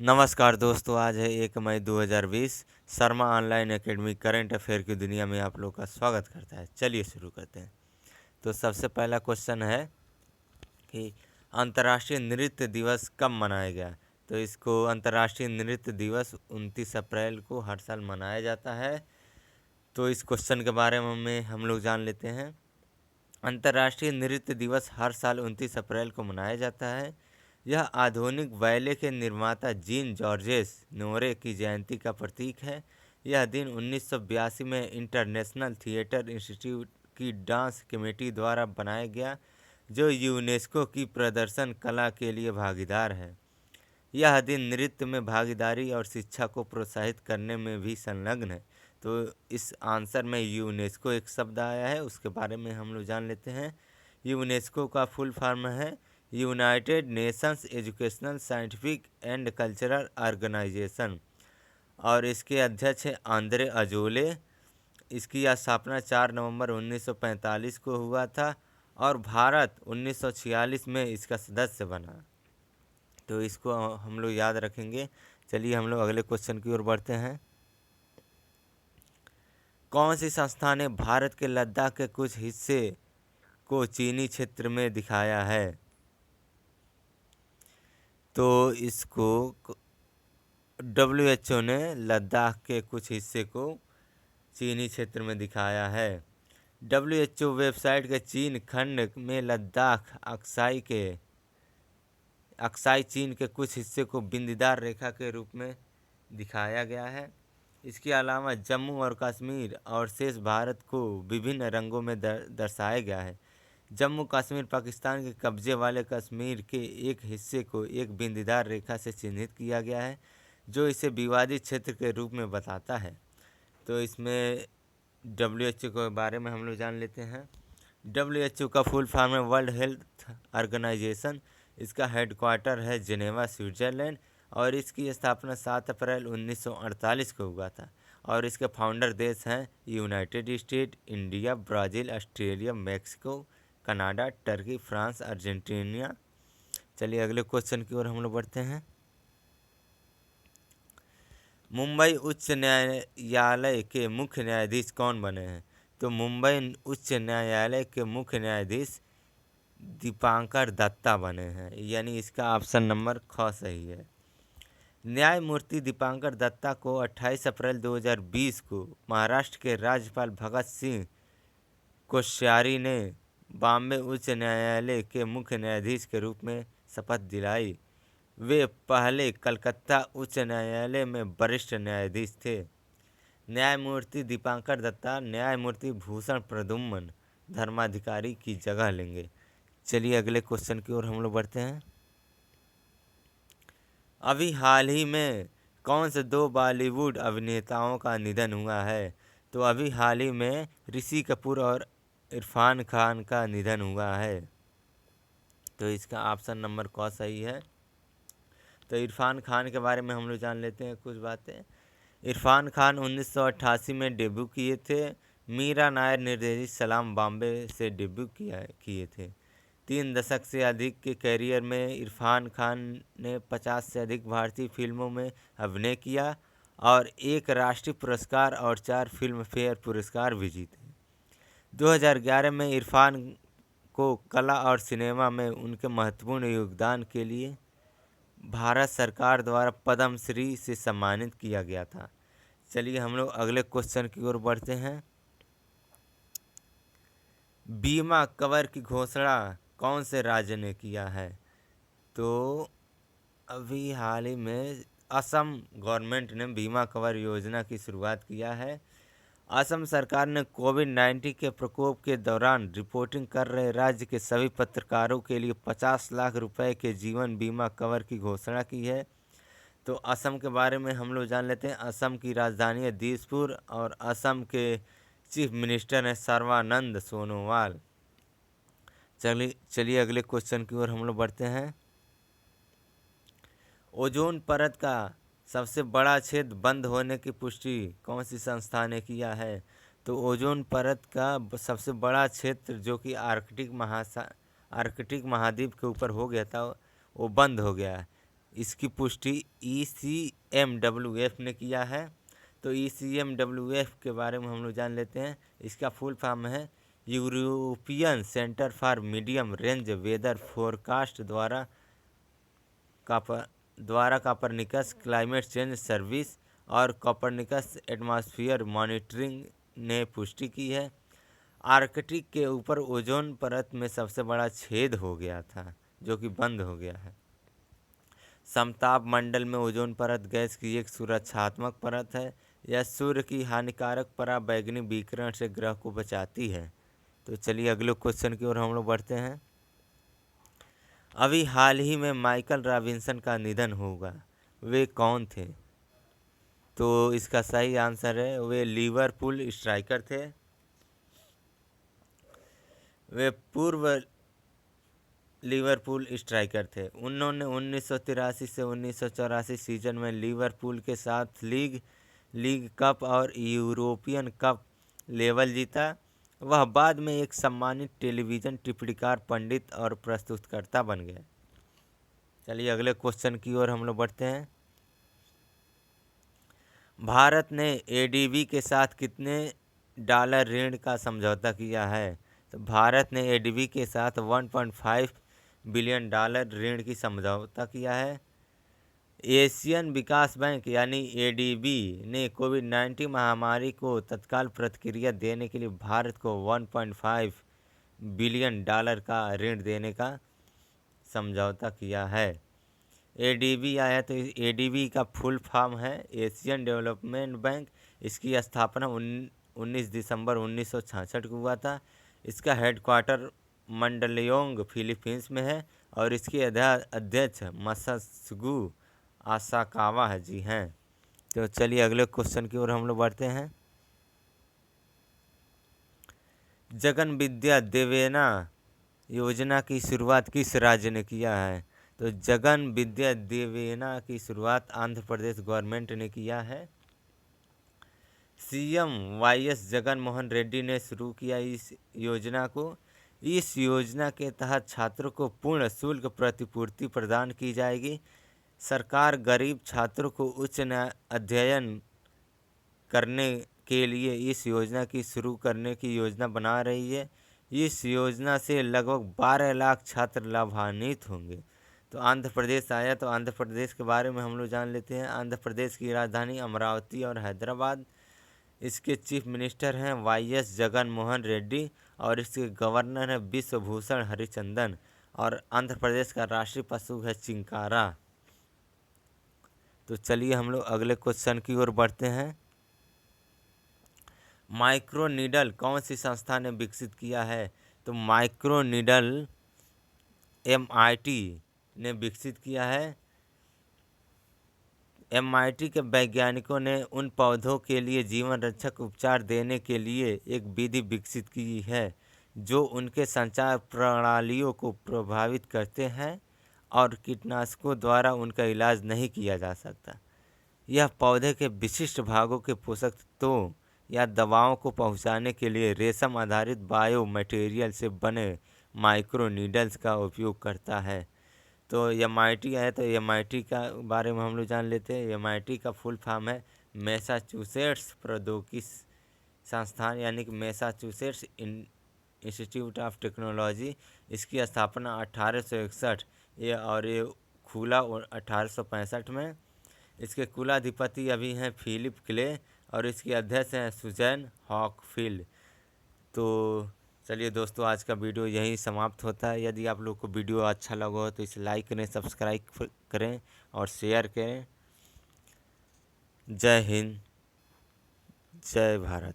नमस्कार दोस्तों, आज है 1 मई 2020। Sharma online academy current affair की दुनिया में आप लोग का स्वागत करता है। चलिए शुरू करते हैं। तो सबसे पहला क्वेश्चन है कि अंतर्राष्ट्रीय नृत्य दिवस कब मनाया गया। तो इसको अंतर्राष्ट्रीय नृत्य दिवस 29 अप्रैल को हर साल मनाया जाता है। तो इस क्वेश्चन के बारे में हम लोग जान लेते हैं। अंतर्राष्ट्रीय नृत्य दिवस हर साल 29 अप्रैल को मनाया जाता है। यह आधुनिक बैले के निर्माता जीन जॉर्जेस नोरे की जयंती का प्रतीक है। यह दिन 1982 में इंटरनेशनल थिएटर इंस्टीट्यूट की डांस कमेटी द्वारा बनाया गया, जो यूनेस्को की प्रदर्शन कला के लिए भागीदार है। यह दिन नृत्य में भागीदारी और शिक्षा को प्रोत्साहित करने में भी संलग्न है। तो इस आंसर में यूनेस्को एक शब्द आया है, उसके बारे में हम लोग जान लेते हैं। यूनेस्को का फुल फॉर्म है United Nations Educational Scientific and Cultural Organisation, और इसके अध्यक्ष हैं आंद्रे अजोले। इसकी स्थापना 4 नवंबर 1945 को हुआ था और भारत 1946 में इसका सदस्य बना। तो इसको हम लोग याद रखेंगे। चलिए हम लोग अगले क्वेश्चन की ओर बढ़ते हैं। कौन सी संस्था ने भारत के लद्दाख के कुछ हिस्से को चीनी क्षेत्र में दिखाया है। तो इसको WHO ने लद्दाख के कुछ हिस्से को चीनी क्षेत्र में दिखाया है। WHO वेबसाइट के चीन खंड में लद्दाख अक्साई चीन के कुछ हिस्से को बिंदीदार रेखा के रूप में दिखाया गया है। इसके अलावा जम्मू और कश्मीर और शेष भारत को विभिन्न रंगों में दर्शाया गया है। जम्मू कश्मीर पाकिस्तान के कब्जे वाले कश्मीर के एक हिस्से को एक बिंदीदार रेखा से चिन्हित किया गया है, जो इसे विवादित क्षेत्र के रूप में बताता है। तो इसमें WHO के बारे में हम लोग जान लेते हैं। WHO का फुल फॉर्म है वर्ल्ड हेल्थ ऑर्गेनाइजेशन। इसका हेडक्वार्टर है जिनेवा, स्विट्जरलैंड, और इसकी स्थापना 7 अप्रैल 1948 को हुआ था। और इसके फाउंडर देश हैं United state, India, Brazil, Australia, Mexico, Canada, Turkey, France, Argentina. चलिए अगले क्वेश्चन की ओर हम लोग बढ़ते हैं। मुंबई उच्च न्यायालय के मुख्य न्यायाधीश कौन बने हैं। तो मुंबई उच्च न्यायालय के मुख्य न्यायाधीश दीपांकर दत्ता बने हैं, यानी इसका ऑप्शन नंबर ख सही है। न्यायमूर्ति दीपांकर दत्ता को 28 अप्रैल 2020 को महाराष्ट्र के राज्यपाल भगत सिंह कोश्यारी ने बॉम्बे उच्च न्यायालय के मुख्य न्यायाधीश के रूप में शपथ दिलाई। वे पहले कलकत्ता उच्च न्यायालय में वरिष्ठ न्यायाधीश थे। न्यायमूर्ति दीपांकर दत्ता न्यायमूर्ति भूषण प्रद्युम्न धर्माधिकारी की जगह लेंगे। चलिए अगले क्वेश्चन की ओर हम लोग बढ़ते हैं। अभी हाल ही में कौन से 2 बॉलीवुड अभिनेताओं का निधन हुआ है। तो अभी हाल ही में ऋषि कपूर और इरफान खान का निधन हुआ है। तो इसका ऑप्शन नंबर क सही है। तो इरफान खान के बारे में हम लोग जान लेते हैं कुछ बातें। इरफान खान 1988 में डेब्यू किए थे। मीरा नायर निर्देशित सलाम बॉम्बे से डेब्यू किए थे। 3 दशक से अधिक के करियर में इरफान खान ने 50 से अधिक भारतीय फिल्मों में अभिनय किया और 1 राष्ट्रीय पुरस्कार और 4 फिल्म फेयर पुरस्कार भी जीते। 2011 में इरफान को कला और सिनेमा में उनके महत्वपूर्ण योगदान के लिए भारत सरकार द्वारा पद्म श्री से सम्मानित किया गया था। चलिए हम लोग अगले क्वेश्चन की ओर बढ़ते हैं। बीमा कवर की घोषणा कौन से राज्य ने किया है। तो अभी हाल ही में असम गवर्नमेंट ने बीमा कवर योजना की शुरुआत किया है। असम सरकार ने कोविड-19 के प्रकोप के दौरान रिपोर्टिंग कर रहे राज्य के सभी पत्रकारों के लिए 50 लाख रुपए के जीवन बीमा कवर की घोषणा की है। तो असम के बारे में हम लोग जान लेते हैं। असम की राजधानी है दिसपुर और असम के चीफ मिनिस्टर हैं सर्बानंद सोनोवाल। चलिए अगले क्वेश्चन की ओर हम लोग बढ़ते हैं। ओजोन परत का सबसे बड़ा छेद बंद होने की पुष्टि कौन सी संस्था ने किया है। तो ओजोन परत का सबसे बड़ा क्षेत्र जो कि आर्कटिक महाद्वीप के ऊपर हो गया था, वो बंद हो गया है। इसकी पुष्टि ECMWF ने किया है। तो ECMWF के बारे में हम लोग जान लेते हैं। इसका फुल फॉर्म है European Centre for Medium Range Weather Forecast द्वारा कॉपरनिकस क्लाइमेट चेंज सर्विस और कॉपरनिकस एटमॉस्फेयर मॉनिटरिंग ने पुष्टि की है। आर्कटिक के ऊपर ओजोन परत में सबसे बड़ा छेद हो गया था, जो कि बंद हो गया है। समताप मंडल में ओजोन परत गैस की एक सुरक्षात्मक परत है। यह सूर्य की हानिकारक पराबैंगनी विकिरण से ग्रह को बचाती है। तो चलिए अगले क्वेश्चन की ओर हम लोग बढ़ते हैं। अभी हाल ही में माइकल रॉबिन्सन का निधन होगा, वे कौन थे? तो इसका सही आंसर है वे लिवरपूल स्ट्राइकर थे। वे पूर्व लिवरपूल स्ट्राइकर थे। उन्होंने 1983 से 1984 सीजन में लिवरपूल के साथ लीग कप और यूरोपियन कप लेवल जीता। वह बाद में एक सम्मानित टेलीविज़न टिप्पणीकार, पंडित और प्रस्तुतकर्ता बन गए। चलिए अगले क्वेश्चन की ओर हम लोग बढ़ते हैं। भारत ने एडीबी के साथ कितने डॉलर ऋण का समझौता किया है? तो भारत ने एडीबी के साथ 1.5 बिलियन डॉलर ऋण की समझौता किया है। एशियन विकास बैंक यानी एडीबी ने कोविड-19 महामारी को तत्काल प्रतिक्रिया देने के लिए भारत को 1.5 बिलियन डॉलर का ऋण देने का समझौता किया है। एडीबी आया तो एडीबी का फुल फॉर्म है एशियन डेवलपमेंट बैंक। इसकी स्थापना 19 दिसंबर 1966 को हुआ था। इसका हेडक्वार्टर मंडलियोंग फिलीपींस में है और इसके अध्यक्ष मसात्सुगु आसाकावा है जी हैं। तो चलिए अगले क्वेश्चन की ओर हम लोग बढ़ते हैं। जगन विद्या देवेना योजना की शुरुआत किस राज्य ने किया है? तो जगन विद्या देवेना की शुरुआत आंध्र प्रदेश गवर्नमेंट ने किया है। सीएम वाईएस जगन मोहन रेड्डी ने शुरू किया इस योजना को। इस योजना के तहत छात्रों को पूर्ण शुल्क प्रतिपूर्ति प्रदान की जाएगी। सरकार गरीब छात्रों को उच्च अध्ययन करने के लिए इस योजना की शुरू करने की योजना बना रही है। इस योजना से लगभग 12 लाख छात्र लाभान्वित होंगे। तो आंध्र प्रदेश आया तो आंध्र प्रदेश के बारे में हम लोग जान लेते हैं। आंध्र प्रदेश की राजधानी अमरावती और हैदराबाद। इसके चीफ मिनिस्टर हैं वाईएस जगन मोहन रेड्डी और इसके गवर्नर हैं विश्वभूषण हरिचंदन। और आंध्र प्रदेश का राष्ट्रीय पशु है चिंकारा। तो चलिए हम लोग अगले क्वेश्चन की ओर बढ़ते हैं। माइक्रो नीडल कौन सी संस्था ने विकसित किया है? तो माइक्रो नीडल MIT ने विकसित किया है। MIT के वैज्ञानिकों ने उन पौधों के लिए जीवन रक्षक उपचार देने के लिए एक विधि विकसित की है जो उनके संचार प्रणालियों को प्रभावित करते हैं और कीटनाशकों द्वारा उनका इलाज नहीं किया जा सकता। यह पौधे के विशिष्ट भागों के पोषक तत्वों या दवाओं को पहुंचाने के लिए रेशम आधारित बायो मटेरियल से बने माइक्रो नीडल्स का उपयोग करता है। तो MIT है तो MIT का बारे में हम लोग जान लेते हैं। MIT का फुल फॉर्म है मैसाचुसेट्स प्रौद्योगिकी संस्थान यानी कि मैसाचुसेट्स इंस्टीट्यूट ऑफ टेक्नोलॉजी। इसकी स्थापना 1861 ये खुला 1865 में। इसके कुलाधिपति अभी हैं फिलिप क्ले और इसके अध्यक्ष हैं सुजैन हॉकफील्ड। तो चलिए दोस्तों आज का वीडियो यहीं समाप्त होता है। यदि आप लोग को वीडियो अच्छा लगा हो तो इसे लाइक करें, सब्सक्राइब करें और शेयर करें। जय हिंद, जय भारत।